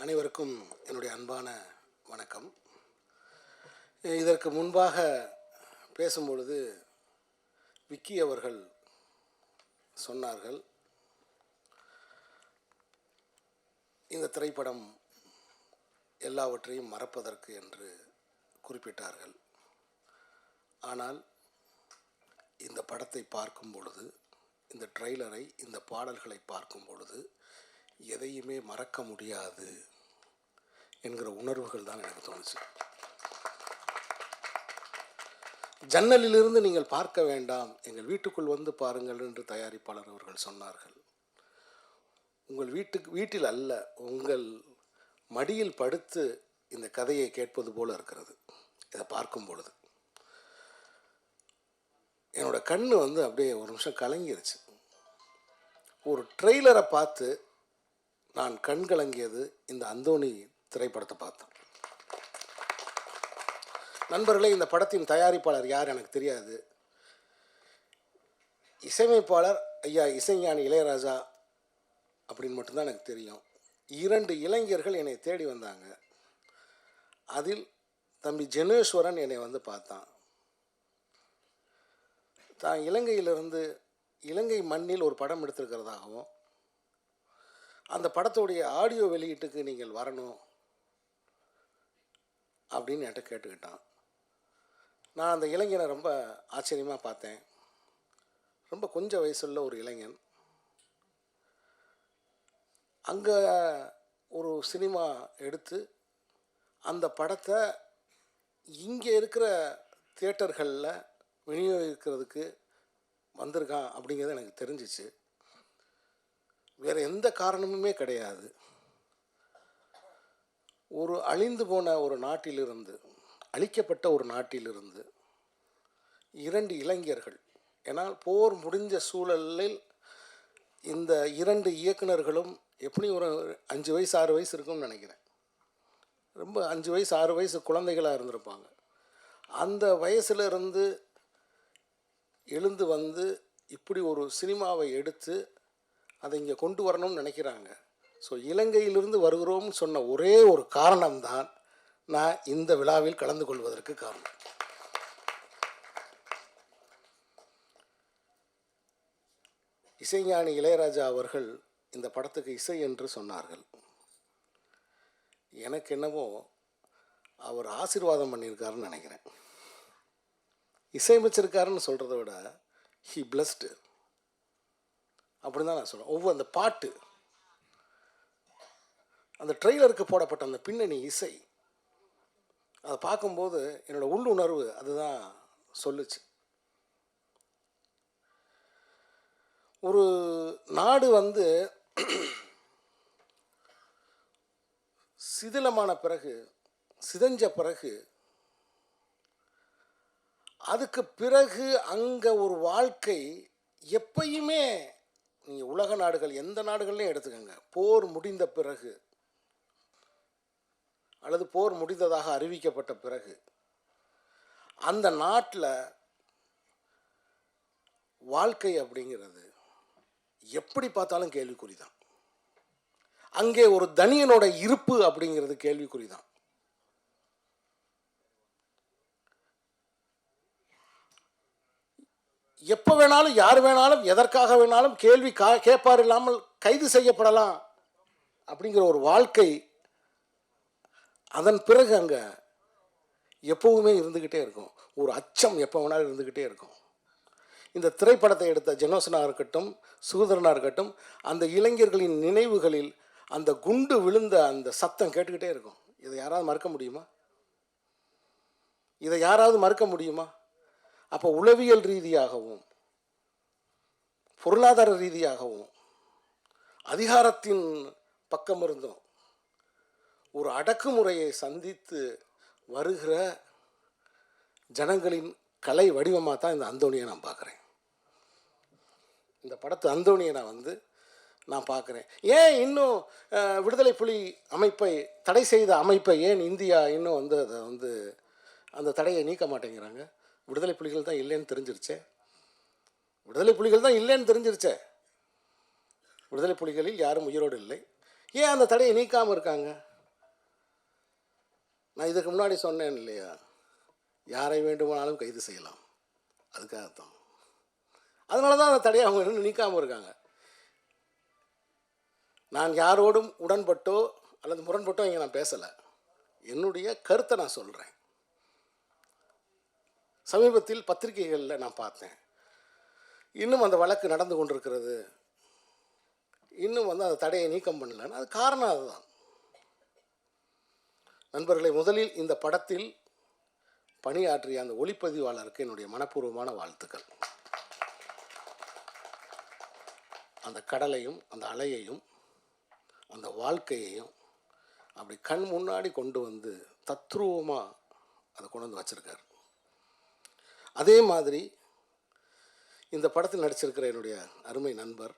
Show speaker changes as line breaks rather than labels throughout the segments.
அனைவருக்கும் என்னுடைய அன்பான வணக்கம். இதற்கு முன்பாக பேசும்பொழுது விக்கி அவர்கள் சொன்னார்கள், இந்த திரைப்படம் எல்லாவற்றையும் மறப்பதற்கு என்று குறிப்பிட்டார்கள். ஆனால் இந்த படத்தை பார்க்கும் பொழுது, இந்த ட்ரெய்லரை, இந்த பாடல்களை பார்க்கும் பொழுது எதையுமே மறக்க முடியாது என்கிற உணர்வுகள் தான் எனக்கு தோணுச்சு. ஜன்னலிலிருந்து நீங்கள் பார்க்க வேண்டாம், எங்கள் வீட்டுக்குள் வந்து பாருங்கள் என்று தயாரிப்பாளர் அவர்கள் சொன்னார்கள். உங்கள் வீட்டில் அல்ல, உங்கள் மடியில் படுத்து இந்த கதையை கேட்பது போல இருக்கிறது. இதை பார்க்கும் பொழுது என்னோட கண்ணு அப்படியே ஒரு நிமிஷம் கலங்கிருச்சு. ஒரு ட்ரெய்லரை பார்த்து நான் கண் கலங்கியது இந்த அந்தோணி திரைப்படத்தை பார்த்தேன். நண்பர்களே, இந்த படத்தின் தயாரிப்பாளர் யார் எனக்கு தெரியாது. இசையமைப்பாளர் ஐயா இசைஞானி இளையராஜா அப்படின்னு மட்டும்தான் எனக்கு தெரியும். 2 இளைஞர்கள் என்னை தேடி வந்தாங்க. அதில் தம்பி ஜெனேஸ்வரன் என்னை பார்த்தான். தான் இலங்கையிலிருந்து இலங்கை மண்ணில் ஒரு படம் எடுத்திருக்கிறதாகவும், அந்த படத்துடைய ஆடியோ வெளியீட்டுக்கு நீங்கள் வரணும் அப்படின்னு என்கிட்ட கேட்டுக்கிட்டான். நான் அந்த இளைஞனை ரொம்ப ஆச்சரியமாக பார்த்தேன். ரொம்ப கொஞ்சம் வயசுள்ள ஒரு இளைஞன். அங்கே ஒரு சினிமா எடுத்து அந்த படத்தை இங்கே இருக்கிற தியேட்டர்களில் விநியோகிக்கிறதுக்கு வந்திருக்கான் அப்படிங்கிறது எனக்கு தெரிஞ்சிச்சு. வேறு எந்த காரணமுமே கிடையாது. ஒரு அழிந்து போன ஒரு நாட்டிலிருந்து, அழிக்கப்பட்ட ஒரு நாட்டிலிருந்து 2 இளைஞர்கள், ஏன்னால் போர் முடிஞ்ச சூழலில் இந்த 2 இயக்குனர்களும் எப்படி ஒரு 5 வயசு 6 வயசு இருக்கும்னு நினைக்கிறேன். ரொம்ப 5 வயசு 6 வயசு குழந்தைகளாக இருந்திருப்பாங்க. அந்த வயசுலேருந்து எழுந்து வந்து இப்படி ஒரு சினிமாவை எடுத்து அதை இங்கே கொண்டு வரணும்னு நினைக்கிறாங்க. ஸோ இலங்கையிலிருந்து வருகிறோம்னு சொன்ன ஒரே ஒரு காரணம்தான் நான் இந்த விழாவில் கலந்து கொள்வதற்கு காரணம். இசைஞானி இளையராஜா அவர்கள் இந்த படத்துக்கு இசை என்று சொன்னார்கள். எனக்கு என்னவோ அவர் ஆசீர்வாதம் பண்ணியிருக்காருன்னு நினைக்கிறேன். இசையமைச்சிருக்காருன்னு சொல்கிறத விட ஹி பிளஸ்டு அப்படின்னு தான் நான் சொல்கிறேன். ஒவ்வொரு அந்த பாட்டு, அந்த ட்ரெய்லருக்கு போடப்பட்ட அந்த பின்னணி இசை, அதை பார்க்கும்போது என்னோடய உள்ளுணர்வு அதுதான் சொல்லுச்சு. ஒரு நாடு சிதிலமான பிறகு, சிதைஞ்ச பிறகு, அதுக்கு பிறகு அங்கே ஒரு வாழ்க்கை எப்பயுமே, நீங்கள் உலக நாடுகள் எந்த நாடுகள்லையும் எடுத்துக்கோங்க, போர் முடிந்த பிறகு அல்லது போர் முடிந்ததாக அறிவிக்கப்பட்ட பிறகு அந்த நாட்டில் வாழ்க்கை அப்படிங்கிறது எப்படி பார்த்தாலும் கேள்விக்குறி தான். அங்கே ஒரு தனியனோட இருப்பு அப்படிங்கிறது கேள்விக்குறி தான். எப்போ வேணாலும் யார் வேணாலும் எதற்காக வேணாலும் கேள்வி கேட்பார் இல்லாமல் கைது செய்யப்படலாம் அப்படிங்கிற ஒரு வாழ்க்கை அதன் பிறகு அங்கே எப்பவுமே இருந்துக்கிட்டே இருக்கும். ஒரு அச்சம் எப்போ வேணாலும் இருந்துக்கிட்டே இருக்கும். இந்த திரைப்படத்தை எடுத்த ஜெனோசனாக இருக்கட்டும், சுகதரனாக இருக்கட்டும், அந்த இளைஞர்களின் நினைவுகளில் அந்த குண்டு விழுந்த அந்த சத்தம் கேட்டுக்கிட்டே இருக்கும். இதை யாராவது மறக்க முடியுமா? இதை யாராவது மறக்க முடியுமா? அப்போ உளவியல் ரீதியாகவும் பொருளாதார ரீதியாகவும் அதிகாரத்தின் பக்கம் இருந்தும் ஒரு அடக்குமுறையை சந்தித்து வருகிற ஜனங்களின் கலை வடிவமாக தான் இந்த அந்தோணியை நான் பார்க்குறேன். இந்த படத்து அந்தோணியை நான் பார்க்குறேன். ஏன் இன்னும் விடுதலை புலி அமைப்பை தடை செய்த அமைப்பை ஏன் இந்தியா இன்னும் அதை அந்த தடையை நீக்க மாட்டேங்கிறாங்க? விடுதலை புலிகள் தான் இல்லைன்னு தெரிஞ்சிருச்சே. விடுதலை புலிகளில் யாரும் உயிரோடு இல்லை. ஏன் அந்த தடையை நீக்காமல் இருக்காங்க? நான் இதுக்கு முன்னாடி சொன்னேன் இல்லையா, யாரை வேண்டுமானாலும் கைது செய்யலாம், அதுக்காகத்தான். அதனால தான் அந்த தடையை அவங்க இன்னும் நீக்காமல் இருக்காங்க. நான் யாரோடும் உடன்பட்டோ அல்லது முரண்பட்டோ இங்கே நான் பேசலை, என்னுடைய கருத்தை நான் சொல்கிறேன். சமீபத்தில் பத்திரிகைகளில் நான் பார்த்தேன், இன்னும் அந்த வழக்கு நடந்து கொண்டிருக்கிறது, இன்னும் அந்த தடையை நீக்கம் பண்ணலன்னு. அது காரணம் அதுதான். நண்பர்களை, முதலில் இந்த படத்தில் பணியாற்றிய அந்த ஒளிப்பதிவாளருக்கு என்னுடைய மனப்பூர்வமான வாழ்த்துக்கள். அந்த கடலையும் அந்த அலையையும் அந்த வாழ்க்கையையும் அப்படி கண் முன்னாடி கொண்டு வந்து தத்ரூபமாக அதை கொண்டு வந்து வச்சுருக்கார். அதே மாதிரி இந்த படத்தில் நடிச்சிருக்கிற என்னுடைய அருமை நண்பர்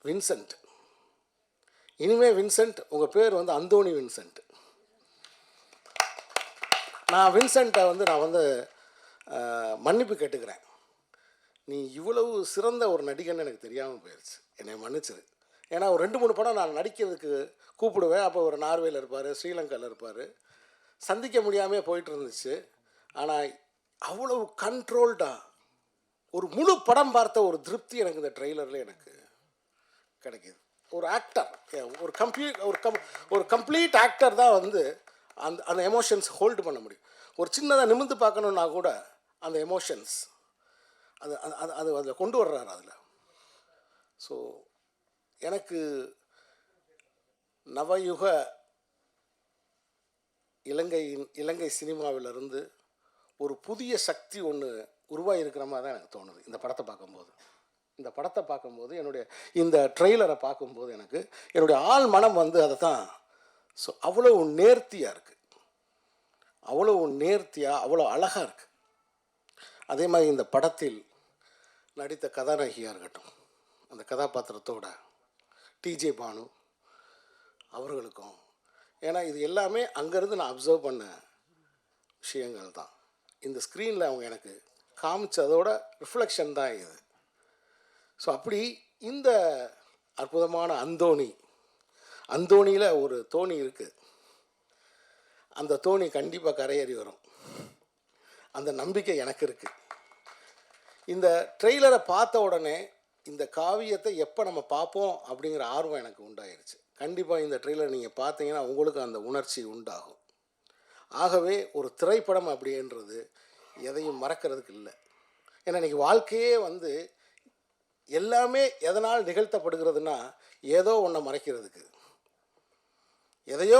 வின்சென்ட். இனிமேல் வின்சென்ட், உங்கள் பேர் அந்தோணி வின்சென்ட். நான் வின்சென்ட்டை நான் மன்னிப்பு கேட்டுக்கிறேன். நீ இவ்வளவு சிறந்த ஒரு நடிகன்னு எனக்கு தெரியாமல் போயிடுச்சு, என்னை மன்னிச்சிரு. ஏன்னா ஒரு 2-3 படம் நான் நடிக்கிறதுக்கு கூப்பிடுவேன். அப்போ ஒரு நார்வேயில் இருப்பார், ஸ்ரீலங்காவில் இருப்பார், சந்திக்க முடியாமல் போயிட்டு இருந்துச்சு. ஆனால் அவ்வளவு கண்ட்ரோல்டாக ஒரு முழு படம் பார்த்த ஒரு திருப்தி எனக்கு இந்த ட்ரெய்லரில் எனக்கு கிடைக்கிது. ஒரு ஆக்டர், ஒரு கம்ப்ளீட் ஆக்டர் தான் அந்த எமோஷன்ஸ் ஹோல்டு பண்ண முடியும். ஒரு சின்னதாக நிமிர்ந்து பார்க்கணுன்னா கூட அந்த எமோஷன்ஸ் அது அதில் கொண்டு வர்றாரு அதில். ஸோ எனக்கு நவயுக இலங்கை சினிமாவிலிருந்து ஒரு புதிய சக்தி ஒன்று உருவாகிருக்கிற மாதிரி தான் எனக்கு தோணுது இந்த படத்தை பார்க்கும்போது. என்னுடைய இந்த ட்ரெய்லரை பார்க்கும்போது எனக்கு என்னுடைய ஆள் மனம் அதை தான். ஸோ அவ்வளோ நேர்த்தியாக இருக்குது, அவ்வளோ நேர்த்தியாக, அவ்வளோ அழகாக இருக்குது. அதே மாதிரி இந்த படத்தில் நடித்த கதாநாயகியாக இருக்கட்டும், அந்த கதாபாத்திரத்தோட டிஜே பானு அவர்களுக்கும், ஏன்னா இது எல்லாமே அங்கேருந்து நான் அப்சர்வ் பண்ண விஷயங்கள் தான். இந்த ஸ்க்ரீனில் அவங்க எனக்கு காமிச்சதோட ரிஃப்ளெக்ஷன் தான் இது. ஸோ அப்படி இந்த அற்புதமான அந்தோணியில் ஒரு தோணி இருக்குது. அந்த தோணி கண்டிப்பாக கரையேறி வரும், அந்த நம்பிக்கை எனக்கு இருக்குது. இந்த ட்ரெய்லரை பார்த்த உடனே இந்த காவியத்தை எப்போ நம்ம பார்ப்போம் அப்படிங்கிற ஆர்வம் எனக்கு உண்டாயிருச்சு. கண்டிப்பாக இந்த ட்ரெய்லர் நீங்கள் பார்த்தீங்கன்னா உங்களுக்கு அந்த உணர்ச்சி உண்டாகும். ஆகவே ஒரு திரைப்படம் அப்படின்றது எதையும் மறக்கிறதுக்கு இல்லை. ஏன்னா இன்றைக்கி வாழ்க்கையே எல்லாமே எதனால் நிகழ்த்தப்படுகிறதுனா ஏதோ ஒன்றை மறைக்கிறதுக்கு, எதையோ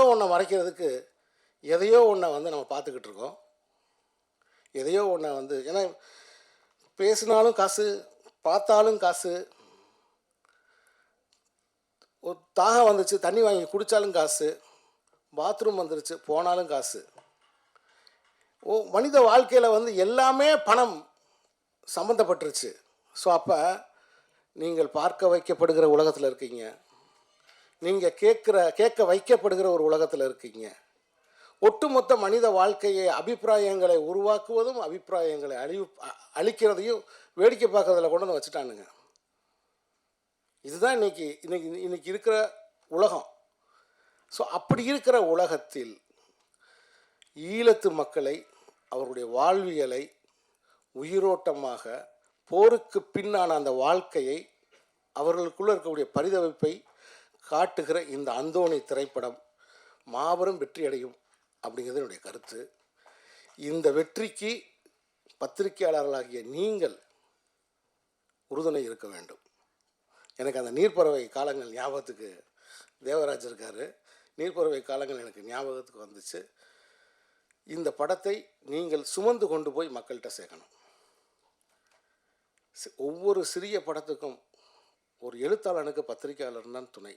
ஒன்றை நம்ம பார்த்துக்கிட்டு இருக்கோம். எதையோ ஒன்றை ஏன்னா பேசினாலும் காசு, பார்த்தாலும் காசு, ஒரு தாகம் வந்துச்சு தண்ணி வாங்கி குடித்தாலும் காசு, பாத்ரூம் வந்துருச்சு போனாலும் காசு. மனித வாழ்க்கையில் எல்லாமே பணம் சம்மந்தப்பட்டுருச்சு. ஸோ அப்போ நீங்கள் பார்க்க வைக்கப்படுகிற உலகத்தில் இருக்கீங்க, நீங்கள் கேட்க வைக்கப்படுகிற ஒரு உலகத்தில் இருக்கீங்க. ஒட்டுமொத்த மனித வாழ்க்கையை அபிப்பிராயங்களை உருவாக்குவதும் அபிப்பிராயங்களை அழிக்கிறதையும் வேடிக்கை பார்க்கறதில் கொண்டு வந்து வச்சுட்டானுங்க. இதுதான் இன்னைக்கு இருக்கிற உலகம். ஸோ அப்படி இருக்கிற உலகத்தில் ஈழத்து மக்களை, அவருடைய வாழ்வியலை உயிரோட்டமாக, போருக்கு பின்னான அந்த வாழ்க்கையை, அவர்களுக்குள்ளே இருக்கக்கூடிய பரிதவிப்பை காட்டுகிற இந்த அந்தோணி திரைப்படம் மாபெரும் வெற்றி அடையும் அப்படிங்கிறது என்னுடைய கருத்து. இந்த வெற்றிக்கு பத்திரிகையாளர்களாகிய நீங்கள் உறுதுணை இருக்க வேண்டும். எனக்கு அந்த நீர்ப்பறவை காலங்கள் ஞாபகத்துக்கு, தேவராஜ் இருக்கார், நீர்ப்பறவை காலங்கள் எனக்கு ஞாபகத்துக்கு வந்துச்சு. இந்த படத்தை நீங்கள் சுமந்து கொண்டு போய் மக்கள்கிட்ட சேர்க்கணும். ஒவ்வொரு சிறிய படத்துக்கும் ஒரு எழுத்தாளனுக்கு பத்திரிகையாளர் தான் துணை,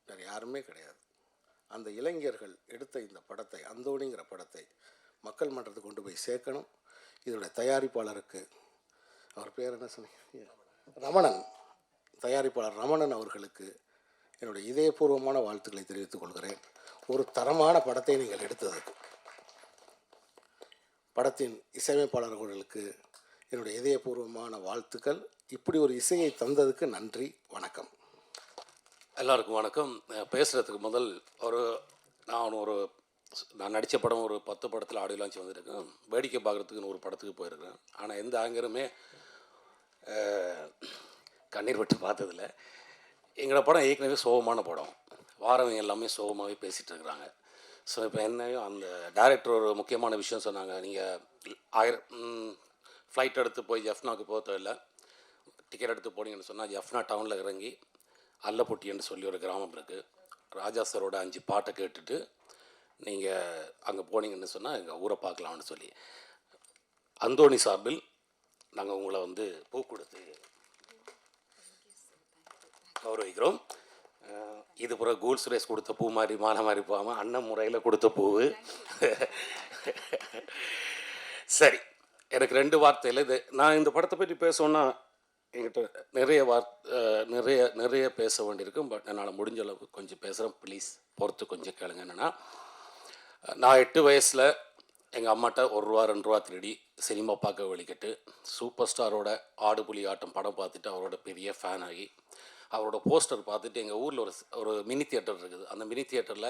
வேறு யாருமே கிடையாது. அந்த இளைஞர்கள் எடுத்த இந்த படத்தை, அந்தோணிங்கிற படத்தை மக்கள் மன்றத்துக்கு கொண்டு போய் சேர்க்கணும். இதோடைய தயாரிப்பாளருக்கு, அவர் பேர் என்ன சொன்னீங்க, ரமணன், தயாரிப்பாளர் ரமணன் அவர்களுக்கு என்னுடைய இதயபூர்வமான வாழ்த்துக்களை தெரிவித்துக் கொள்கிறேன். ஒரு தரமான படத்தை நீங்கள் எடுத்ததுக்கு. படத்தின் இசையமைப்பாளர்களுக்கு என்னுடைய இதயபூர்வமான வாழ்த்துக்கள். இப்படி ஒரு இசையை தந்ததுக்கு நன்றி, வணக்கம்.
எல்லாருக்கும் வணக்கம். பேசுகிறதுக்கு முதல் நான் ஒரு நான் நடித்த படம் ஒரு 10 படத்தில் ஆடியோ லான்ச் வந்திருக்கேன். வேடிக்கை பார்க்குறதுக்கு 100 படத்துக்கு போயிருக்கேன். ஆனால் எந்த ஆங்கருமே கண்ணீர் விட்டு பார்த்ததில்ல. எங்களோட படம் ஏற்கனவே சோகமான படம். வாரவங்க எல்லாமே சோகமாகவே பேசிகிட்டு இருக்கிறாங்க. ஸோ இப்போ என்னையும் அந்த டைரக்டர் ஒரு முக்கியமான விஷயம் சொன்னாங்க. நீங்கள் ஃப்ளைட் எடுத்து போய் ஜஃப்னாவுக்கு போக தேவையில்லை, டிக்கெட் எடுத்து போனீங்கன்னு சொன்னால் ஜஃப்னா டவுனில் இறங்கி அல்லப்பொட்டின்னு சொல்லி ஒரு கிராமம் இருக்குது. ராஜா சாரோட 5 பாட்டை கேட்டுட்டு நீங்கள் அங்கே போனீங்கன்னு சொன்னால் எங்கள் ஊரை பார்க்கலாம்னு சொல்லி அந்தோணி சார்பில் நாங்கள் உங்களை வந்து பூ கொடுத்து கௌரவிக்கிறோம். இது பிறகு கூல் சுரேஷ் கொடுத்த பூ மாதிரி மாலை மாதிரி போகாமல் அண்ணன் முறையில் கொடுத்த பூவு. சரி, எனக்கு 2 வார்த்தையில் இது நான் இந்த படத்தை பற்றி பேசணுன்னா என்கிட்ட நிறைய பேச வேண்டியிருக்கும். பட் என்னால் முடிஞ்ச அளவுக்கு கொஞ்சம் பேசுகிறேன். ப்ளீஸ் பொறுத்து கொஞ்சம் கேளுங்க. என்னென்னா, நான் 8 வயசில் எங்கள் அம்மாட்ட ₹1 ₹2 திருடி சினிமா பார்க்க வழிக்கிட்டு சூப்பர் ஸ்டாரோட ஆடு புலி ஆட்டம் படம் பார்த்துட்டு அவரோட பெரிய ஃபேன் ஆகி அவரோட போஸ்டர் பார்த்துட்டு எங்கள் ஊரில் ஒரு மினி தியேட்டர் இருக்குது. அந்த மினி தியேட்டரில்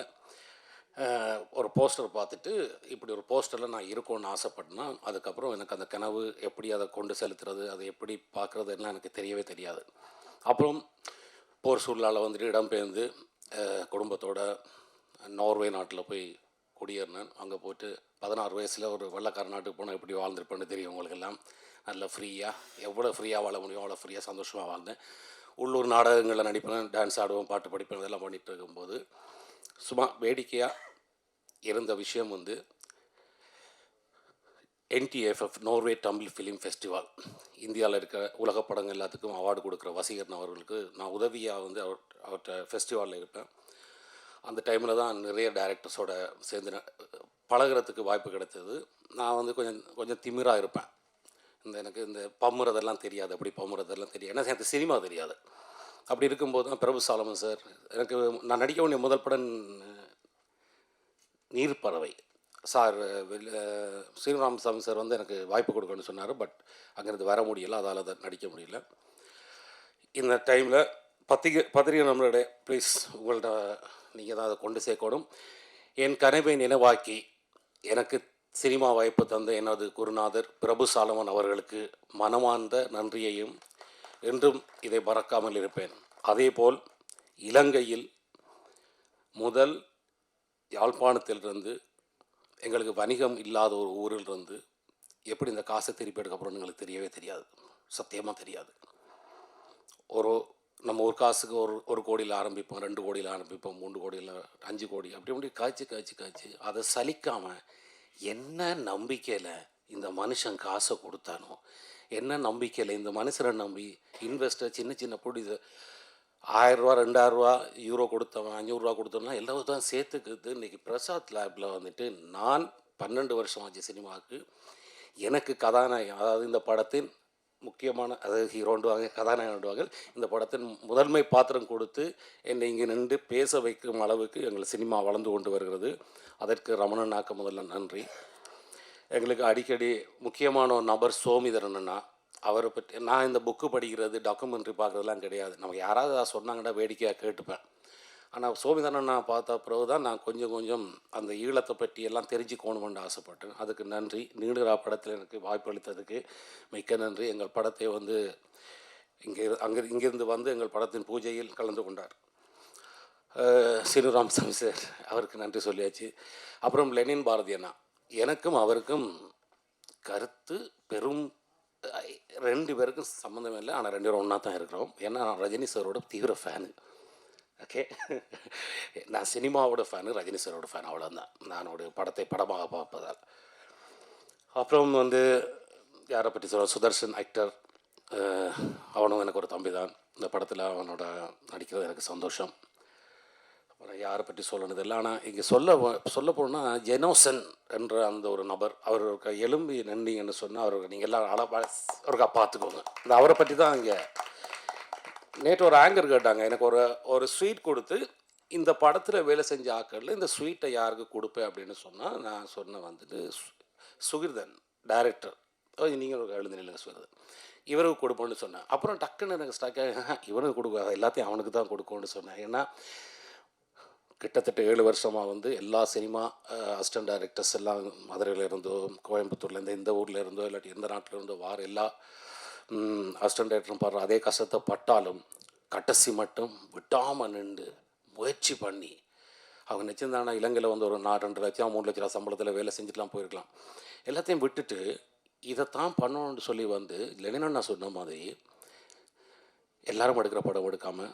ஒரு போஸ்டர் பார்த்துட்டு இப்படி ஒரு போஸ்டரில் நான் இருக்கணும்னு ஆசைப்பட்டேன்னா அதுக்கப்புறம் எனக்கு அந்த கனவு எப்படி அதை கொண்டு செலுத்துறது, அதை எப்படி பார்க்குறது எல்லாம் எனக்கு தெரியவே தெரியாது. அப்புறம் போர் சூழ்நிலை வந்துட்டு இடம்பெயர்ந்து குடும்பத்தோட நார்வே நாட்டில் போய் குடியேறினேன். அங்கே போய்ட்டு 16 வயசில் ஒரு வெள்ளைக்கார நாட்டுக்கு போனால் எப்படி வாழ்ந்துருப்பேன்னு தெரியும் உங்களுக்கெல்லாம். நல்ல ஃப்ரீயாக எவ்வளோ ஃப்ரீயாக வாழ முடியும் அவ்வளோ ஃப்ரீயாக சந்தோஷமாக வாழ்ந்தேன். உள்ளூர் நாடகங்களில் நடிப்பேன், டான்ஸ் ஆடுவேன், பாட்டு படிப்பேன், இதெல்லாம் பண்ணிகிட்டு இருக்கும்போது சும்மா வேடிக்கையாக இருந்த விஷயம் வந்து NTFF Norway Tamil film festival இந்தியாவில் இருக்க உலக படங்கள் எல்லாத்துக்கும் அவார்டு கொடுக்குற வசீகரன் அவர்களுக்கு நான் உதவியாக வந்து அவர்கிட்ட ஃபெஸ்டிவலில் இருப்பேன். அந்த டைமில் தான் நிறைய டைரக்டர்ஸோட சேர்ந்து பழகிறதுக்கு வாய்ப்பு கிடைத்தது. நான் வந்து கொஞ்சம் திமிராக இருப்பேன். எனக்கு இந்த பம்முறதெல்லாம் தெரியாது, அப்படி பம்முறதெல்லாம் தெரியாது, ஏன்னா எனக்கு சினிமா தெரியாது. அப்படி இருக்கும்போது தான் பிரபு சாலமன் சார் எனக்கு நான் நடிக்க வேண்டிய முதல் படம் நீர்ப்பறவை சார். ஸ்ரீராமசாமி சார் வந்து எனக்கு வாய்ப்பு கொடுக்கணும்னு சொன்னார். பட் அங்கேருந்து வர முடியலை, அதால் அதை நடிக்க முடியல. இந்த டைமில் பத்திரிகை நம்மளுடைய ப்ளீஸ் உங்கள்கிட்ட நீங்கள் தான் அதை கொண்டு சேர்க்கணும். என் கனவை நினைவாக்கி எனக்கு சினிமா வாய்ப்பு தந்த எனது குருநாதர் பிரபு சாலமன் அவர்களுக்கு மனமார்ந்த நன்றியையும் என்றும் இதை மறக்காமல் இருப்பேன். அதேபோல் இலங்கையில் முதல் யாழ்ப்பாணத்திலிருந்து எங்களுக்கு வணிகம் இல்லாத ஒரு ஊரிலிருந்து எப்படி இந்த காசை திருப்பி எடுக்கப்படும்னு எங்களுக்கு தெரியவே தெரியாது, சத்தியமாக தெரியாது. நம்ம ஒரு காசுக்கு ஒரு கோடியில் ஆரம்பிப்போம், 2 கோடியில் ஆரம்பிப்போம், 3 கோடியில் 5 கோடி அப்படி காய்ச்சி அதை சலிக்காமல் என்ன நம்பிக்கையில் இந்த மனுஷன் காசை கொடுத்தானோ, என்ன நம்பிக்கையில் இந்த மனுஷனை நம்பி இன்வெஸ்டர் சின்ன பொடி ₹1000 ₹2000 யூரோ கொடுத்தவன் ₹500 கொடுத்தவனா எல்லாரும் தான் சேர்த்துக்குது. இன்றைக்கி பிரசாத் லேபில் வந்துட்டு நான் 12 வருஷம் ஆச்சு சினிமாவுக்கு. எனக்கு கதாநாயகன், அதாவது இந்த படத்தின் முக்கியமான, அதாவது ஹீரோண்டுவாங்க, கதாநாயகண்டுவாங்க, இந்த படத்தின் முதன்மை பாத்திரம் கொடுத்து என்னை இங்கே நின்று பேச வைக்கும் அளவுக்கு எங்கள் சினிமா வளர்ந்து கொண்டு வருகிறது. அதற்கு ரமணனாக்க முதல்ல நன்றி. எங்களுக்கு அடிக்கடி முக்கியமான ஒரு நபர் சோமிதரன் அண்ணா. அவரை பற்றி நான் இந்த புக்கு படிக்கிறது, டாக்குமெண்ட்ரி பார்க்குறதுலாம் கிடையாது. நமக்கு யாராவது அதை சொன்னாங்கன்னா வேடிக்கையாக கேட்டுப்பேன். ஆனால் சோமிதரன் நான் பார்த்த பிறகு தான் நான் கொஞ்சம் அந்த ஈழத்தை பற்றி எல்லாம் தெரிஞ்சுக்கணுமென்று ஆசைப்பட்டேன். அதுக்கு நன்றி. நீடுரா படத்தில் எனக்கு வாய்ப்பு அளித்ததுக்கு மிக்க நன்றி. எங்கள் படத்தை வந்து இங்கிருந்து வந்து எங்கள் படத்தின் பூஜையில் கலந்து கொண்டார் ஸ்ரீராமசாமி சார், அவருக்கு நன்றி சொல்லியாச்சு. அப்புறம் லெனின் பாரதி அண்ணா, எனக்கும் அவருக்கும் கருத்து பெரும் 2 பேருக்கும் சம்மந்தமே இல்லை. ஆனால் 2 பேரும் ஒன்றா தான் இருக்கிறோம். ஏன்னா நான் ரஜினி சாரோட தீவிர ஃபேனு. ஓகே, நான் சினிமாவோட ஃபேனு, ரஜினி சாரோட ஃபேன், அவ்வளோதான். நானோட படத்தை படமாக பார்ப்பதால். அப்புறம் வந்து யாரை பற்றி சொல்ல, சுதர்ஷன் ஆக்டர், அவனும் எனக்கு ஒரு தம்பி தான். இந்த படத்தில் அவனோட நடிக்கிறது எனக்கு சந்தோஷம். அப்புறம் யாரை பற்றி சொல்லணுது இல்லை. ஆனால் இங்கே சொல்ல போனால் ஜெனோசன் என்ற அந்த ஒரு நபர், அவருக்கு எலும்பி நன்றிங்கன்னு சொன்னால் அவருக்கு நீங்கள் எல்லாம் அவருக்கா பார்த்துக்கோங்க. இந்த அவரை பற்றி தான் இங்கே நேற்று ஒரு ஆங்கர் கேட்டாங்க, எனக்கு ஒரு ஸ்வீட் கொடுத்து இந்த படத்தில் வேலை செஞ்ச ஆக்களில் இந்த ஸ்வீட்டை யாருக்கு கொடுப்பேன் அப்படின்னு சொன்னால் நான் சொன்னேன் வந்துட்டு சுகிர்தன் டைரக்டர், நீங்கள் ஒரு எழுந்தினில்லைங்க சுகிர்தன், இவருக்கு கொடுப்போன்னு சொன்னேன். அப்புறம் டக்குன்னு எனக்கு ஸ்டாக்காக இவனுக்கு கொடுக்க எல்லாத்தையும் அவனுக்கு தான் கொடுக்கணும்னு சொன்னேன். ஏன்னா கிட்டத்தட்ட 7 வருஷமாக வந்து எல்லா சினிமா அசிஸ்டன்ட் டைரக்டர்ஸ் எல்லாம் மதுரையில் இருந்தோ, கோயம்புத்தூர்லேருந்து, இந்த ஊரில் இருந்தோ, இல்லாட்டி எந்த நாட்டில் இருந்தோ வார எல்லா அசிஸ்டன்ட் டைரக்டரும் படுற அதே கஷ்டத்தை பட்டாலும் கடைசி மட்டும் விட்டாமல் நின்று முயற்சி பண்ணி அவங்க நிச்சயந்தானா இலங்கையில் வந்து ஒரு 2 லட்சம் 3 லட்ச ரூபா சம்பளத்தில் வேலை செஞ்சுட்டுலாம் போயிருக்கலாம். எல்லாத்தையும் விட்டுட்டு இதைத்தான் பண்ணணும்னு சொல்லி வந்து லெனின் நான் சொன்ன மாதிரி எல்லாரும் எடுக்கிற படம் எடுக்காமல்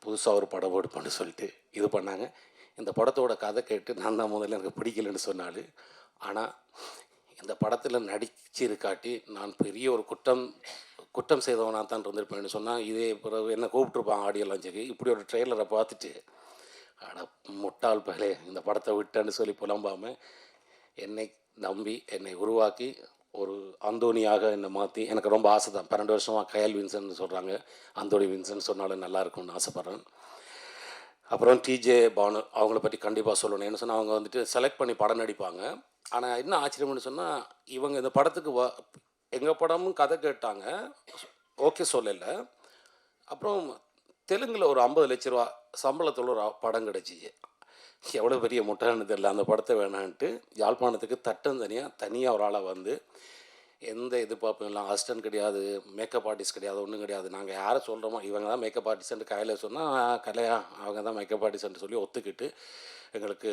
புதுசாக ஒரு படம் எடுப்போன்னு சொல்லிட்டு இது பண்ணாங்க. இந்த படத்தோட கதை கேட்டு நான் தான் முதல்ல எனக்கு பிடிக்கலன்னு சொன்னாலும், ஆனால் இந்த படத்தில் நடிச்சிருக்காட்டி நான் பெரிய ஒரு குற்றம் செய்தவனாக தான் இருந்திருப்பேன்னு சொன்னால் இதே பிறகு என்ன கூப்பிட்ருப்பான் ஆடியோ லான்ச்சுக்கு. இப்படி ஒரு ட்ரெய்லரை பார்த்துட்டு ஆனால் முட்டாள் பலே இந்த படத்தை விட்டேன்னு சொல்லி புலம்பாமல் என்னை நம்பி என்னை உருவாக்கி ஒரு அந்தோனியாக என்னை மாற்றி எனக்கு ரொம்ப ஆசை தான். 12 வருஷமாக கயல் வின்சன் சொல்கிறாங்க, அந்தோனி வின்சன் சொன்னாலும் நல்லா இருக்கும்னு ஆசைப்பட்றேன். அப்புறம் டிஜே பானு அவங்கள பற்றி கண்டிப்பாக சொல்லணும். என்ன சொன்னால் அவங்க வந்துட்டு செலக்ட் பண்ணி படம் நடிப்பாங்க. ஆனால் என்ன ஆச்சரியம்னு சொன்னால் இவங்க இந்த படத்துக்கு எங்கள் படமும் கதை கேட்டாங்க, ஓகே சொல்லலை. அப்புறம் தெலுங்கில் ஒரு 50 லட்ச ரூபா சம்பளத்தில் ஒரு படம் கிடச்சிச்சு. எவ்வளோ பெரிய முட்டாள்னு தெரியல. அந்த படத்தை வேணான்ட்டு யாழ்ப்பாணத்துக்கு தனியாக ஒரு ஆளாக வந்து எந்த எதிர்பார்ப்பும் இல்லை. அசிஸ்டன்ட் கிடையாது, மேக்கப் ஆர்டிஸ்ட் கிடையாது, ஒன்றும் கிடையாது. நாங்கள் யாரை சொல்கிறோமோ இவங்க தான் மேக்கப் ஆர்டிஸ்ட்டு கையில் சொன்னால் கலையா அவங்க தான் மேக்கப் ஆர்டிஸ்ட்னு சொல்லி ஒத்துக்கிட்டு எங்களுக்கு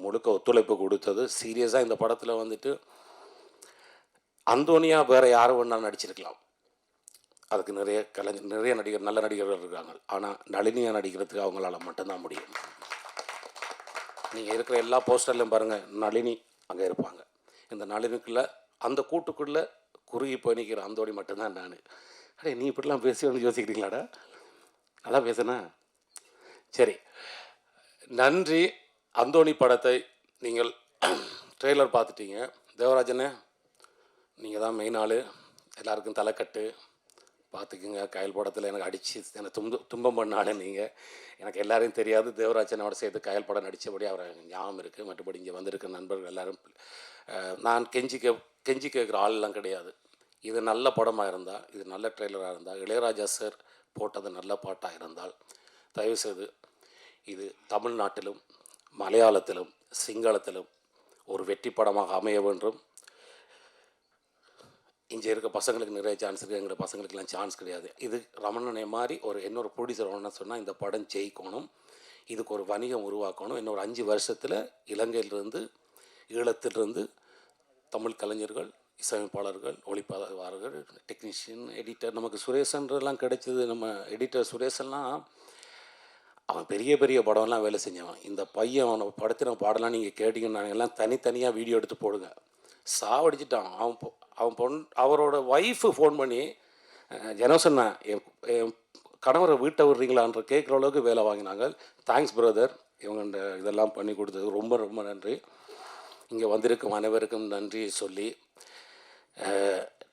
முழுக்க ஒத்துழைப்பு கொடுத்தது. சீரியஸாக இந்த படத்தில் வந்துட்டு அந்தோனியா வேறு யாரும் வேணாலும் நடிச்சிருக்கலாம். அதுக்கு நிறைய நடிகர் நல்ல நடிகர்கள் இருக்காங்க. ஆனால் நளினியாக நடிக்கிறதுக்கு அவங்களால மட்டும்தான் முடியும். நீங்கள் இருக்கிற எல்லா போஸ்டர்லையும் பாருங்கள், நளினி அங்கே இருப்பாங்க. இந்த நளினிக்குள்ளே அந்த கூட்டுக்குள்ளே குறுகி போய் நிற்கிற அந்தோணி மட்டும்தான் நான். அடே நீ இப்படிலாம் பேசுவேன்னு யோசிக்கிறீங்களாடா? நல்லா பேசுனா சரி. நன்றி. அந்தோணி படத்தை நீங்கள் ட்ரெய்லர் பார்த்துட்டீங்க. தேவராஜனே நீங்கள் தான் மெயின் ஆள், எல்லாருக்கும் தலைக்கட்டு பார்த்துக்குங்க. கயல் படத்தில் எனக்கு அடித்து என்னை துன்பம் பண்ண ஆள் நீங்கள். எனக்கு எல்லாரையும் தெரியாது, தேவராஜனோட சேர்த்து கயல் படம் நடித்தபடி அவரை ஞாபகம் இருக்குது. மற்றபடி இங்கே வந்திருக்க நண்பர்கள் எல்லோரும் நான் கெஞ்சி கேட்குற ஆள்லாம் கிடையாது. இது நல்ல படமாக இருந்தால், இது நல்ல ட்ரெய்லராக இருந்தால், இளையராஜா சார் போட்டது நல்ல பாட்டாக இருந்தால் தயவுசெய்து இது தமிழ்நாட்டிலும் மலையாளத்திலும் சிங்களத்திலும் ஒரு வெற்றி படமாக அமைய வேண்டும். இங்கே இருக்க பசங்களுக்கு நிறைய சான்ஸ் இருக்குது, எங்களோட பசங்களுக்கெல்லாம் சான்ஸ் கிடையாது. இது ரமணனை மாதிரி இன்னொரு ப்ரொடியூசர் ஒன்று சொன்னால் இந்த படம் ஜெயிக்கணும், இதுக்கு ஒரு வணிகம் உருவாக்கணும். இன்னொரு 5 வருஷத்தில் இலங்கையிலிருந்து ஈழத்திலிருந்து தமிழ் கலைஞர்கள், இசையமைப்பாளர்கள், ஒளிப்பதிவாளர்கள், டெக்னீஷியன், எடிட்டர், நமக்கு சுரேஷன்றெல்லாம் கிடைச்சது. நம்ம எடிட்டர் சுரேஷெல்லாம் அவன் பெரிய பெரிய படம்லாம் வேலை செஞ்சவன். இந்த பையன் அவனை படத்தின பாடலாம் நீங்கள் கேட்டிங்கன்னா எல்லாம் தனித்தனியாக வீடியோ எடுத்து போடுங்க. சாவடிச்சிட்டான். அவரோட ஒய்ஃபு ஃபோன் பண்ணி ஜனம் சொன்னேன், என் கணவரை வீட்டை விடுறீங்களான்ற கேட்குற அளவுக்கு வேலை வாங்கினாங்க. தேங்க்ஸ் பிரதர், இவங்க இதெல்லாம் பண்ணி கொடுத்தது ரொம்ப ரொம்ப நன்றி. இங்கே வந்திருக்கும் அனைவருக்கும் நன்றி சொல்லி,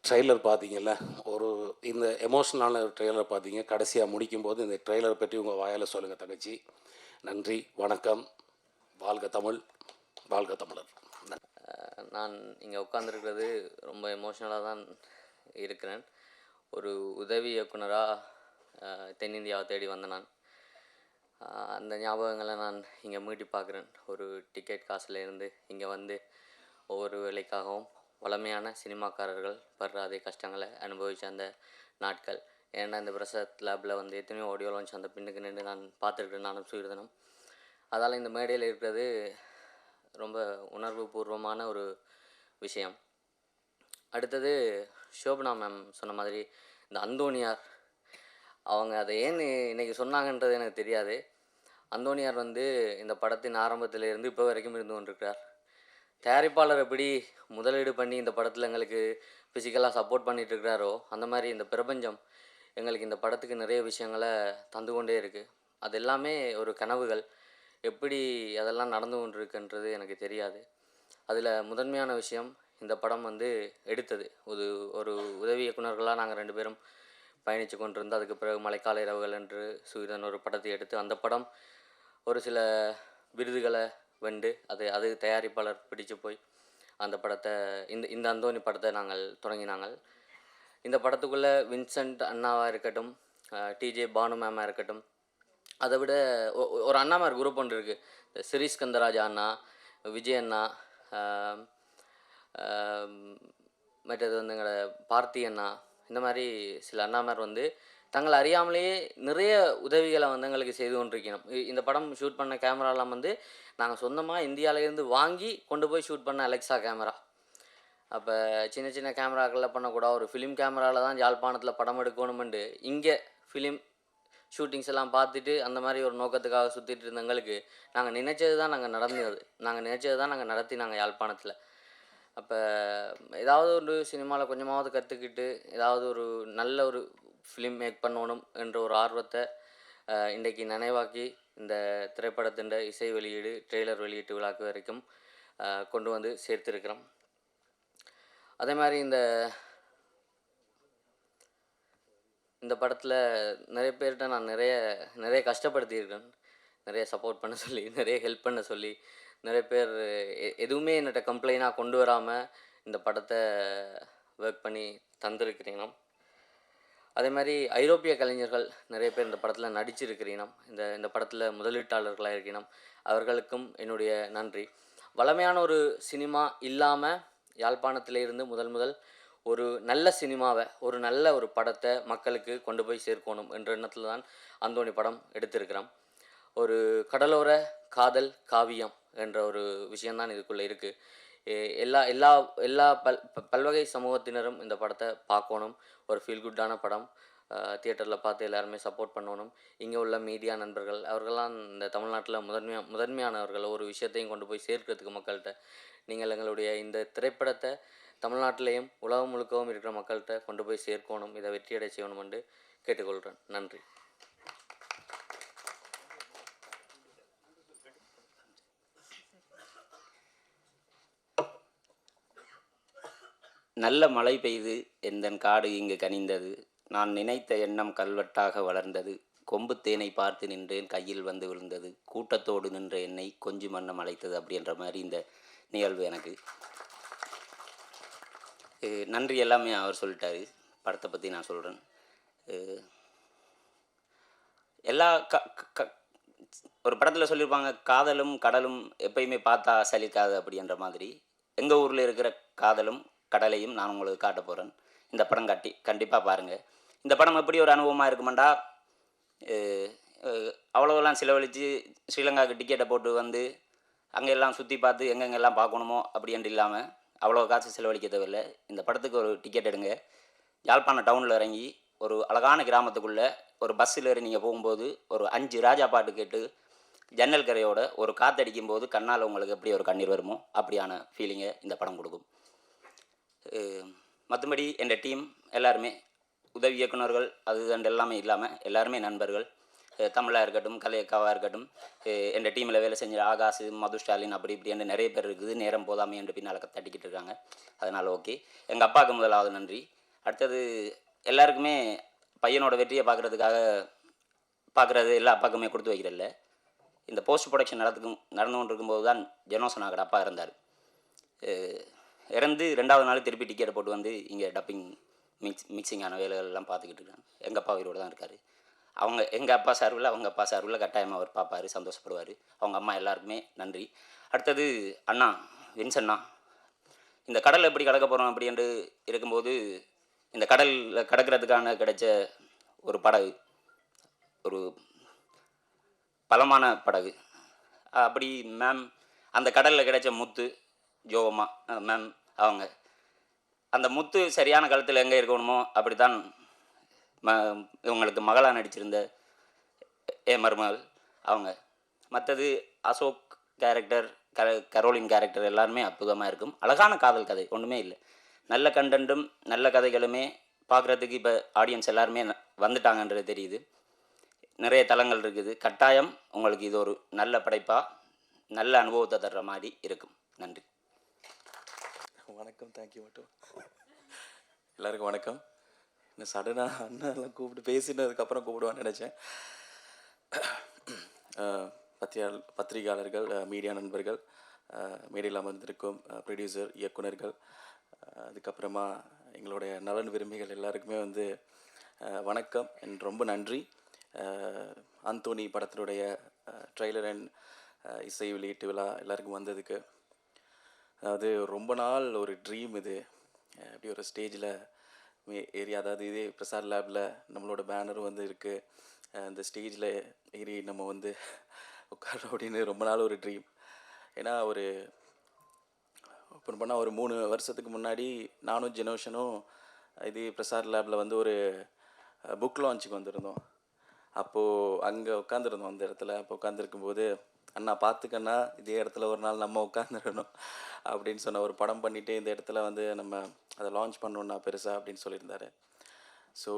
ட்ரெய்லர் பார்த்தீங்கல்ல, இந்த எமோஷ்னலான ட்ரெய்லர் பார்த்தீங்க. கடைசியாக முடிக்கும்போது இந்த ட்ரெய்லரை பற்றி உங்கள் வாயால் சொல்லுங்கள் தங்கச்சி. நன்றி, வணக்கம். வாழ்க தமிழ், வாழ்க தமிழர்.
நான் இங்கே உட்காந்துருக்கிறது ரொம்ப எமோஷ்னலாக தான் இருக்கிறேன். ஒரு உதவி இயக்குனராக தென்னிந்தியாவை தேடி வந்த நான் அந்த ஞாபகங்களை நான் இங்கே மீட்டி பார்க்குறேன். ஒரு டிக்கெட் காசுலேருந்து இங்கே வந்து ஒவ்வொரு வேலைக்காகவும் வளமையான சினிமாக்காரர்கள் படுற அதே கஷ்டங்களை அனுபவித்த அந்த நாட்கள். ஏன்னா இந்த பிரசத் லேபில் வந்து எத்தனையோ ஆடியோ லான்ச் அந்த பின்னுக்கு நின்று நான் பார்த்துருக்கேன், நானும் சுயர்தனம். அதால் இந்த மேடையில் இருக்கிறது ரொம்ப உணர்வு பூர்வமான ஒரு விஷயம். அடுத்தது ஷோபனா மேம் சொன்ன மாதிரி இந்த அந்தோனியார் அவங்க அதை ஏன் இன்றைக்கி சொன்னாங்கன்றது எனக்கு தெரியாது. அந்தோனியார் வந்து இந்த படத்தின் ஆரம்பத்திலேருந்து இப்போ வரைக்கும் இருந்து கொண்டிருக்கிறார். தயாரிப்பாளர் எப்படி முதலீடு பண்ணி இந்த படத்தில் எங்களுக்கு ஃபிசிக்கலாக சப்போர்ட் பண்ணிகிட்ருக்கிறாரோ அந்த மாதிரி இந்த பிரபஞ்சம் எங்களுக்கு இந்த படத்துக்கு நிறைய விஷயங்களை தந்து கொண்டே இருக்குது. அது எல்லாமே ஒரு கனவுகள். எப்படி அதெல்லாம் நடந்து கொண்டிருக்குன்றது எனக்கு தெரியாது. அதில் முதன்மையான விஷயம் இந்த படம் வந்து எடுத்தது. ஒரு உதவி இயக்குனர்களாக நாங்கள் 2 பேரும் பயணித்து கொண்டிருந்தோம். அதுக்கு பிறகு மழைக்கால இரவுகள் என்று சுயதன் ஒரு படத்தை எடுத்து அந்த படம் ஒரு சில விருதுகளை வென்று அது தயாரிப்பாளர் பிடிச்சு போய் அந்த படத்தை இந்த அந்தோனி படத்தை நாங்கள் தொடங்கினாங்க. இந்த படத்துக்குள்ளே வின்சென்ட் அண்ணாவாக இருக்கட்டும், டிஜே பானு மேமாக இருக்கட்டும், அதை விட ஒரு அண்ணாமார் குரூப் ஒன்று இருக்குது. சிரீஷ் கந்தராஜா அண்ணா, விஜய் அண்ணா, ஆம், ஆம், மற்றது வந்து எங்களோட பார்த்தி அண்ணா, இந்த மாதிரி சில அண்ணாமார் வந்து தங்களை அறியாமலேயே நிறைய உதவிகளை வந்து எங்களுக்கு செய்து கொண்டிருக்கணும். இந்த படம் ஷூட் பண்ண கேமராலாம் வந்து நாங்கள் சொந்தமாக இந்தியாவிலேருந்து வாங்கி கொண்டு போய் ஷூட் பண்ண அலெக்ஸா கேமரா. அப்போ சின்ன சின்ன கேமராக்களில் பண்ணக்கூடாது, ஒரு ஃபிலிம் கேமராவில் தான் யாழ்ப்பாணத்தில் படம் எடுக்கணுமெண்டு இங்கே ஃபிலிம் ஷூட்டிங்ஸ் எல்லாம் பார்த்துட்டு அந்த மாதிரி ஒரு நோக்கத்துக்காக சுற்றிட்டு இருந்தவங்களுக்கு நாங்கள் நினைச்சது தான் நாங்கள் நினைச்சது தான் நாங்கள் நடத்தினாங்க யாழ்ப்பாணத்தில். அப்போ ஏதாவது ஒரு சினிமாவில் கொஞ்சமாவது கற்றுக்கிட்டு ஏதாவது ஒரு நல்ல ஒரு ஃபிலிம் மேக் பண்ணணும் என்ற ஒரு ஆர்வத்தை இன்றைக்கு நினைவாக்கி இந்த திரைப்படத்தின் இசை வெளியீடு ட்ரெய்லர் வெளியீட்டு விழாக்கு வரைக்கும் கொண்டு வந்து சேர்த்துருக்கிறோம். அதே மாதிரி இந்த படத்தில் நிறைய பேர்கிட்ட நான் நிறைய கஷ்டப்படுத்தியிருக்கேன். நிறைய சப்போர்ட் பண்ண சொல்லி, நிறைய ஹெல்ப் பண்ண சொல்லி, நிறைய பேர் எதுவுமே என்னட்ட கம்ப்ளைண்டாக கொண்டு வராமல் இந்த படத்தை ஒர்க் பண்ணி தந்திருக்கிறீங்க. அதே மாதிரி ஐரோப்பிய கலைஞர்கள் நிறைய பேர் இந்த படத்தில் நடிச்சிருக்கிறீங்க. இந்த படத்தில் முதலீட்டாளர்களாக இருக்கணும். அவர்களுக்கும் என்னுடைய நன்றி. வளமையான ஒரு சினிமா இல்லாமல் யாழ்ப்பாணத்திலிருந்து முதல் ஒரு நல்ல சினிமாவை, ஒரு நல்ல ஒரு படத்தை மக்களுக்கு கொண்டு போய் சேர்க்கணும் என்ற எண்ணத்தில் தான் அந்தோணி படம் எடுத்திருக்கிறோம். ஒரு கடலோர காதல் காவியம் என்ற ஒரு விஷயந்தான் இதுக்குள்ளே இருக்குது. எல்லா பல்வகை சமூகத்தினரும் இந்த படத்தை பார்க்கணும். ஒரு ஃபீல் குட்டான படம். தியேட்டரில் பார்த்து எல்லாருமே சப்போர்ட் பண்ணணும். இங்கே உள்ள மீடியா நண்பர்கள் அவர்கள்லாம் இந்த தமிழ்நாட்டில் முதன்மையானவர்கள். ஒரு விஷயத்தையும் கொண்டு போய் சேர்க்கிறதுக்கு மக்கள்கிட்ட நீங்கள் எங்களுடைய இந்த திரைப்படத்தை தமிழ்நாட்டிலையும் உலகம் முழுக்கவும் இருக்கிற மக்கள்கிட்ட கொண்டு போய் சேர்க்கணும், இதை வெற்றியடை செய்யணும் என்று கேட்டுக்கொள்கிறேன். நன்றி.
நல்ல மழை பெய்து எந்தன் காடு இங்கு கனிந்தது, நான் நினைத்த எண்ணம் கல்வெட்டாக வளர்ந்தது, கொம்பு தேனை பார்த்து நின்றேன் கையில் வந்து விழுந்தது, கூட்டத்தோடு நின்ற என்னை கொஞ்சி மன்னம் அழைத்தது அப்படின்ற மாதிரி இந்த நிகழ்வு எனக்கு. நன்றி எல்லாமே அவர் சொல்லிட்டாரு. படத்தை பற்றி நான் சொல்கிறேன். எல்லா ஒரு படத்தில் சொல்லியிருப்பாங்க, காதலும் கடலும் எப்பயுமே பார்த்தா சலிக்காது அப்படின்ற மாதிரி. எங்கள் ஊரில் இருக்கிற காதலும் கடலையும் நான் உங்களுக்கு காட்ட போகிறேன். இந்த படம் கண்டிப்பாக பாருங்கள். இந்த படம் எப்படி ஒரு அனுபவமாக இருக்குமாண்டா, அவ்வளோவெல்லாம் செலவழித்து ஸ்ரீலங்காவுக்கு டிக்கெட்டை போட்டு வந்து அங்கே எல்லாம் சுற்றி பார்த்து எங்கெங்கெல்லாம் பார்க்கணுமோ அப்படின்ட்டு இல்லாமல் அவ்வளோ காசு செலவழிக்க தேவையில்லை. இந்த படத்துக்கு ஒரு டிக்கெட் எடுங்க. யாழ்ப்பாணம் டவுனில் இறங்கி ஒரு அழகான கிராமத்துக்குள்ளே ஒரு பஸ்ஸில் ஏறி நீங்கள் போகும்போது ஒரு 5 ராஜா பாட்டு கேட்டு ஜன்னல் கரையோட ஒரு காற்றடிக்கும் போது கண்ணால் உங்களுக்கு எப்படி ஒரு கண்ணீர் வருமோ அப்படியான ஃபீலிங்கை இந்த படம் கொடுக்கும். மற்றபடி என் டீம் எல்லாருமே உதவி இயக்குநர்கள் அது எல்லாமே இல்லாமல் எல்லாருமே நண்பர்கள். தமிழாக இருக்கட்டும், கலையக்காவாக இருக்கட்டும், என் டீமில் வேலை செஞ்ச ஆகாஷ், மது ஸ்டாலின் அப்படி இப்படி நிறைய பேர் இருக்குது. நேரம் போதாமே என்று பின்னால் தட்டிக்கிட்டு இருக்காங்க. அதனால் ஓகே. எங்கள் அப்பாவுக்கு முதலாவது நன்றி. அடுத்தது எல்லாருக்குமே பையனோட வெற்றியை பார்க்குறது எல்லா அப்பாவுக்குமே கொடுத்து வைக்கிறதில்ல. இந்த போஸ்ட் ப்ரொடக்ஷன் நடந்து கொண்டு இருக்கும்போது தான் ஜெனோசனாகட அப்பா இருந்தார். இறந்து 2வது நாள் திருப்பி டிக்கெட்டை போட்டு வந்து இங்கே டப்பிங் மிக்சிங்கான வேலைகள்லாம் பார்த்துக்கிட்டு இருக்காங்க. எங்கள் அப்பா உயிரோடு தான் இருக்கார். எங்கள் அப்பா சார்பில் அவங்க அப்பா சார்பில் கட்டாயமாக அவர் பார்ப்பார், சந்தோஷப்படுவார். அவங்க அம்மா எல்லாருக்குமே நன்றி. அடுத்தது அண்ணா வின்சண்ணா, இந்த கடல் எப்படி கடக்க போகிறோம் அப்படின்ட்டு இருக்கும்போது இந்த கடலில் கடக்கிறதுக்கான கிடைச்ச ஒரு படகு, ஒரு பலமான படகு. அப்படி மேம் அந்த கடலில் கிடைச்ச முத்து ஜோவம்மா மேம் அவங்க அந்த முத்து சரியான காலத்தில் எங்கே இருக்கணுமோ அப்படி தான் இவங்களுக்கு மகளாக நடிச்சிருந்த மருமகள் அவங்க. மற்றது அசோக் கேரக்டர், கரோலின் கேரக்டர் எல்லாருமே அற்புதமாக இருக்கும். அழகான காதல் கதை ஒன்றுமே இல்லை. நல்ல கண்டென்ட்டும் நல்ல கதைகளுமே பார்க்குறதுக்கு இப்போ ஆடியன்ஸ் எல்லாருமே வந்துட்டாங்கன்றது தெரியுது. நிறைய தளங்கள் இருக்குது. கட்டாயம் உங்களுக்கு இது ஒரு நல்ல படைப்பாக நல்ல அனுபவத்தை தர்ற மாதிரி இருக்கும். நன்றி.
வணக்கம். தேங்க்யூ. மட்டும் எல்லாருக்கும் வணக்கம். இன்னும் சடனாக அண்ணாலாம் கூப்பிட்டு பேசினதுக்கப்புறம் கூப்பிடுவான்னு நினச்சேன். பத்திரிகையாளர்கள், மீடியா நண்பர்கள், மேடையில் அமர்ந்திருக்கும் ப்ரொடியூசர், இயக்குனர்கள், அதுக்கப்புறமா எங்களுடைய நலன் விரும்பிகள் எல்லாருக்குமே வணக்கம். ரொம்ப நன்றி. அந்தோனி படத்தினுடைய ட்ரெய்லர் அண்ட் இசை வெளியீட்டு விழா எல்லாருக்கும் வந்ததுக்கு. அதாவது ரொம்ப நாள் ஒரு ட்ரீம் இது. இப்படி ஒரு ஸ்டேஜில் ஏறி, அதாவது இதே பிரசாத் லேபில் நம்மளோட பேனர் வந்து இருக்குது, அந்த ஸ்டேஜில் ஏறி நம்ம வந்து உட்காரோம் அப்படின்னு ரொம்ப நாள் ஒரு ட்ரீம். ஏன்னா ஒரு ஓப்பன் பண்ணால் ஒரு 3 வருஷத்துக்கு முன்னாடி நானும் ஜெனோஷனும் இது பிரசாத் லேபில் வந்து ஒரு புக் லான்ச்சுக்கு வந்திருந்தோம். அப்போது அங்கே உட்காந்துருந்தோம் அந்த இடத்துல. அப்போ உட்காந்துருக்கும்போது, அண்ணா பார்த்துக்கண்ணா, இதே இடத்துல ஒரு நாள் நம்ம உட்காந்துடணும் அப்படின்னு சொன்ன, ஒரு படம் பண்ணிவிட்டு இந்த இடத்துல வந்து நம்ம அதை லான்ச் பண்ணோன்னா பெருசாக அப்படின்னு சொல்லியிருந்தாரு. ஸோ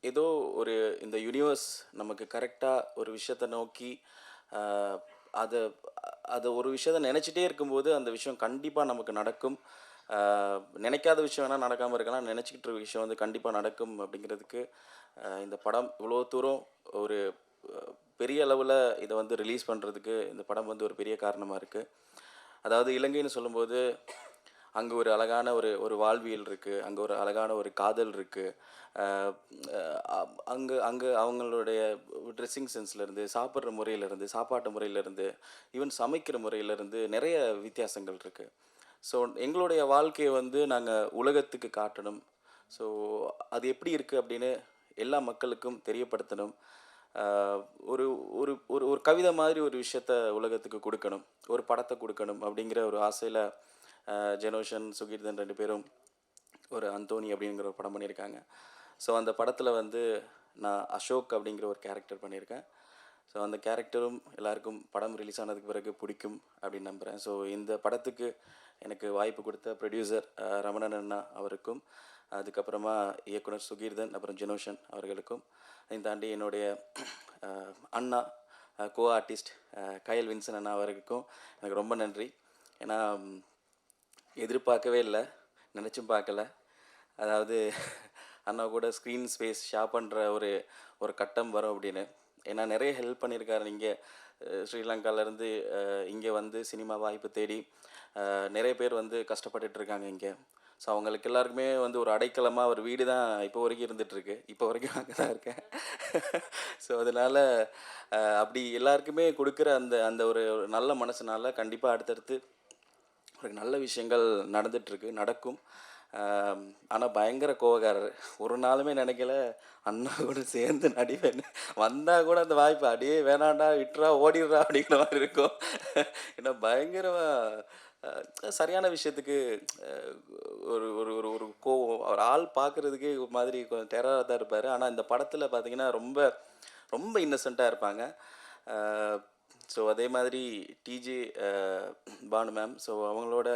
ஏதோ ஒரு இந்த யூனிவர்ஸ் நமக்கு கரெக்டாக ஒரு விஷயத்தை நோக்கி அதை அதை ஒரு விஷயத்தை நினச்சிட்டே இருக்கும்போது அந்த விஷயம் கண்டிப்பாக நமக்கு நடக்கும். நினைக்காத விஷயம் வேணால் நடக்காமல் இருக்கலாம், நினச்சிக்கிட்டு இருக்க விஷயம் வந்து கண்டிப்பாக நடக்கும் அப்படிங்கிறதுக்கு இந்த படம் இவ்வளோ தூரம் ஒரு பெரிய அளவில் இதை வந்து ரிலீஸ் பண்ணுறதுக்கு இந்த படம் வந்து ஒரு பெரிய காரணமாக இருக்குது. அதாவது இலங்கைன்னு சொல்லும்போது அங்கே ஒரு அழகான ஒரு வாழ்வியல் இருக்குது, அங்கே ஒரு அழகான ஒரு காதல் இருக்குது. அங்கே அங்கே அவங்களுடைய ட்ரெஸ்ஸிங் சென்ஸ்லேருந்து, சாப்பிட்ற முறையிலேருந்து, சாப்பாட்டு முறையிலேருந்து, ஈவன் சமைக்கிற முறையிலேருந்து நிறைய வித்தியாசங்கள் இருக்குது. ஸோ எங்களுடைய வாழ்க்கையை வந்து நாங்கள் உலகத்துக்கு காட்டணும். ஸோ அது எப்படி இருக்குது அப்படின்னு எல்லா மக்களுக்கும் தெரியப்படுத்தணும். ஒரு ஒரு ஒரு ஒரு கவிதை மாதிரி ஒரு விஷயத்த உலகத்துக்கு கொடுக்கணும், ஒரு படத்தை கொடுக்கணும் அப்படிங்கிற ஒரு ஆசையில் ஜெனோஷன், சுகீர்தன் 2 பேரும் ஒரு அந்தோனி அப்படிங்கிற ஒரு படம் பண்ணியிருக்காங்க. ஸோ அந்த படத்தில் வந்து நான் அசோக் அப்படிங்கிற ஒரு கேரக்டர் பண்ணியிருக்கேன். ஸோ அந்த கேரக்டரும் எல்லாருக்கும் படம் ரிலீஸ் ஆனதுக்கு பிறகு பிடிக்கும் அப்படின்னு நம்புகிறேன். ஸோ இந்த படத்துக்கு எனக்கு வாய்ப்பு கொடுத்த ப்ரொடியூசர் ரமணன் அண்ணா அவருக்கும், அதுக்கப்புறமா இயக்குனர் சுகீர்தன், அப்புறம் ஜெனோஷன் அவர்களுக்கும், இதையும் தாண்டி என்னுடைய அண்ணா கோ ஆர்டிஸ்ட் கயல் வின்சன் அண்ணா அவருக்கும் எனக்கு ரொம்ப நன்றி. ஏன்னா எதிர்பார்க்கவே இல்லை, நினச்சும் பார்க்கல. அதாவது அண்ணா கூட ஸ்க்ரீன் ஸ்பேஸ் ஷேர் பண்ணுற ஒரு கட்டம் வரும் அப்படின்னு. ஏன்னா நிறைய ஹெல்ப் பண்ணியிருக்காரு. இங்கே ஸ்ரீலங்காவிலேருந்து இங்கே வந்து சினிமா வாய்ப்பு தேடி நிறைய பேர் வந்து கஷ்டப்பட்டுட்ருக்காங்க இங்கே. ஸோ அவங்களுக்கு எல்லாருக்குமே வந்து ஒரு அடைக்கலமாக ஒரு வீடு தான் இப்போ வரைக்கும் இருந்துகிட்ருக்கு. இப்போ வரைக்கும் அங்கே தான் இருக்கேன். ஸோ அதனால் அப்படி எல்லாருக்குமே கொடுக்குற அந்த அந்த ஒரு நல்ல மனசுனால கண்டிப்பாக அடுத்தடுத்து ஒரு நல்ல விஷயங்கள் நடந்துகிட்ருக்கு, நடக்கும். ஆனால் பயங்கர கோவக்காரர். ஒரு நாளுமே நினைக்கல அண்ணா கூட சேர்ந்து நடிவேன்னு. வந்தால் கூட அந்த வாய்ப்பு அடியே வேணாண்டா, விட்டுறா, ஓடிடுறா அப்படிங்கிற மாதிரி இருக்கும். ஏன்னா பயங்கரமாக சரியான விஷயத்துக்கு ஒரு ஒரு ஒரு ஒரு கோவம். அவர் ஆள் பார்க்குறதுக்கே ஒரு மாதிரி கொஞ்சம் டெரராக தான் இருப்பார். ஆனால் இந்த படத்தில் பார்த்தீங்கன்னா ரொம்ப ரொம்ப இன்னசென்ட்டாக இருப்பாங்க. ஸோ அதே மாதிரி டிஜே பானு மேம், ஸோ அவங்களோட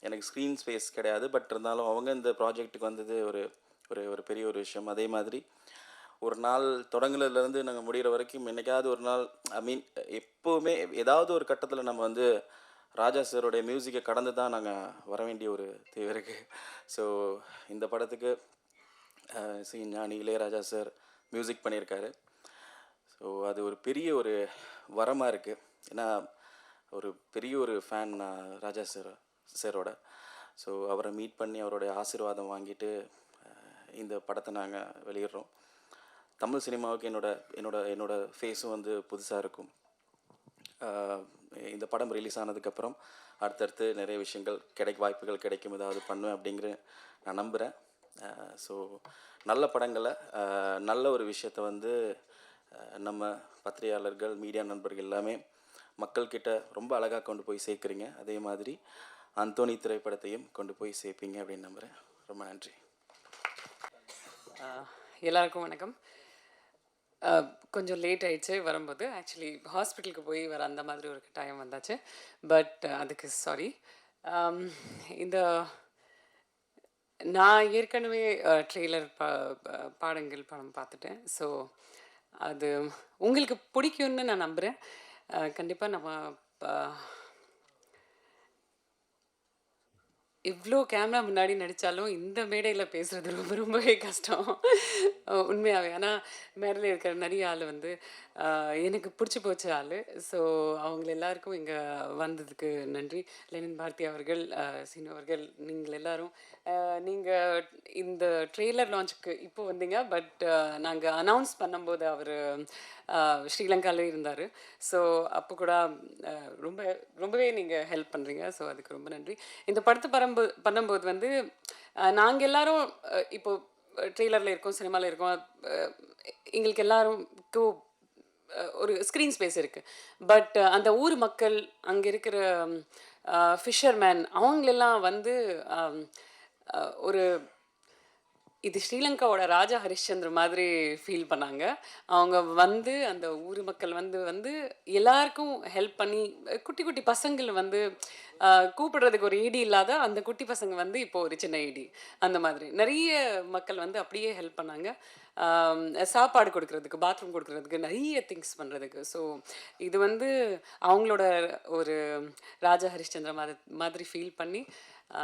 எனக்கு ஸ்க்ரீன் ஸ்பேஸ் கிடையாது. பட் இருந்தாலும் அவங்க இந்த ப்ராஜெக்ட்டுக்கு வந்தது ஒரு ஒரு ஒரு பெரிய ஒரு விஷயம். அதே மாதிரி ஒரு நாள் தொடங்குனதுலேருந்து நாங்கள் முடிகிற வரைக்கும் என்றைக்காவது ஒரு நாள், ஐ மீன் எப்போவுமே ஏதாவது ஒரு கட்டத்தில் நம்ம வந்து ராஜா சாரோடைய மியூசிக்கை கடந்து தான் நாங்கள் வர வேண்டிய ஒரு தேவை இருக்குது. ஸோ இந்த படத்துக்கு ஞானி இளையராஜா சார் மியூசிக் பண்ணியிருக்காரு. ஸோ அது ஒரு பெரிய ஒரு வரமாக இருக்குது. ஏன்னா ஒரு பெரிய ஒரு ஃபேன் நான் ராஜா சாரோட. ஸோ அவரை மீட் பண்ணி அவருடைய ஆசீர்வாதம் வாங்கிட்டு இந்த படத்தை நாங்கள் வெளியிடுறோம். தமிழ் சினிமாவுக்கு என்னோட ஃபேஸும் வந்து புதுசாக இருக்கும். இந்த படம் ரிலீஸ் ஆனதுக்கப்புறம் அடுத்தடுத்து நிறைய விஷயங்கள் வாய்ப்புகள் கிடைக்கும், ஏதாவது பண்ணுவேன் அப்படிங்கிற நான் நம்புகிறேன். ஸோ நல்ல படங்களை, நல்ல ஒரு விஷயத்தை வந்து நம்ம பத்திரிகையாளர்கள், மீடியா நண்பர்கள் எல்லாமே மக்கள்கிட்ட ரொம்ப அழகாக கொண்டு போய் சேர்க்குறீங்க. அதே மாதிரி அந்தோனி திரைப்படத்தையும் கொண்டு போய் சேர்ப்பீங்க அப்படின்னு நம்புகிறேன். ரொம்ப நன்றி.
எல்லாருக்கும் வணக்கம். கொஞ்சம் லேட் ஆயிடுச்சு வரும்போது. ஆக்சுவலி ஹாஸ்பிட்டலுக்கு போய் வர அந்த மாதிரி ஒரு டைம் வந்தாச்சு. பட் அதுக்கு சாரி. இந்த நான் ஏற்கனவே ட்ரெய்லர் பாடங்கள் படம் பார்த்துட்டேன். ஸோ அது உங்களுக்கு பிடிக்கும்னு நான் நம்புகிறேன். கண்டிப்பாக நம்ம இவ்ளோ கேமரா முன்னாடி நடிச்சாலும், இந்த மேடையில பேசுறது ரொம்பவே கஷ்டம். உண்மையாவே. ஆனா, மேடையில இருக்கிற நெறைய ஆளு வந்து எனக்கு புடிச்சு போச்ச ஆளு. ஸோ, அவங்கள எல்லாருக்கும் இங்க வந்ததுக்கு நன்றி. லெனின் பாரதி அவர்கள், சீனு அவர்கள், நீங்கள் எல்லாரும். நீங்க இந்த ட்ரெய்லர் லான்ச்சுக்கு இப்போ வந்தீங்க. பட் நாங்க அனவுன்ஸ் பண்ணும்போது அவரு ஸ்ரீலங்காலே இருந்தாரு. ஸோ, அப்போ கூட அ ரொம்ப ரொம்பவே நீங்க ஹெல்ப் பண்றீங்க. ஸோ, அதுக்கு ரொம்ப நன்றி. இந்த படத்த பண்ணும்போது வந்து நாங்க எல்லாரும் இப்போ ட்ரெய்லர்ல இருக்கோம், சினிமால இருக்கோம். அ எங்களுக்கு எல்லாருக்கும் ஒரு ஸ்க்ரீன் ஸ்பேஸ் இருக்கு. பட் அந்த ஊர் மக்கள், அங்க இருக்கிற ஃபிஷர்மேன் அவங்களெல்லாம் வந்து அம் அ ஒரு இது ஸ்ரீலங்காவோட ராஜா ஹரிஷ்சந்திர மாதிரி ஃபீல் பண்ணாங்க. அவங்க வந்து அந்த ஊர் மக்கள் வந்து வந்து எல்லாருக்கும் ஹெல்ப் பண்ணி குட்டி, குட்டி பசங்கள வந்து கூப்பிடுறதுக்கு ஒரு ஈடு இல்லாத அந்த குட்டி பசங்க வந்து இப்போ ஒரு சின்ன ஈடி. அந்த மாதிரி. நெறைய மக்கள் வந்து அப்படியே ஹெல்ப் பண்ணாங்க. ஆம் சாப்பாடு குடுக்குறதுக்கு, பாத்ரூம் குடுக்குறதுக்கு, நெறைய திங்ஸ் பண்றதுக்கு. ஸோ இது வந்து அவங்களோட ஒரு ராஜா ஹரிஷ்சந்திர மாதிரி ஃபீல் பண்ணி, அ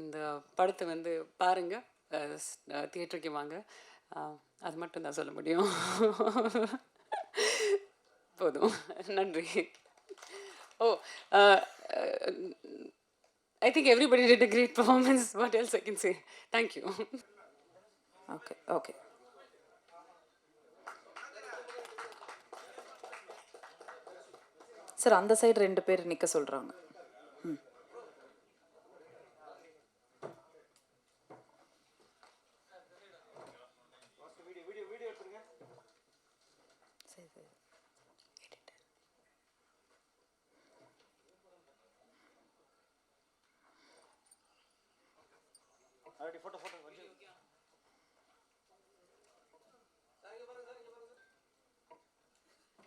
இந்த படத்த வந்து பாருங்க. தியேட்டருக்கு வாங்க. அ அது மட்டும் தான் சொல்ல முடியும். போதும். நன்றி. ஓ! அ அ I think everybody did a great performance. What else I can say? Thank you.
Okay, okay. Sir அந்த சைடு 2 பேர் நிக்க சொல்றாங்க. ம். சரி, சரி. எடிட்டர்.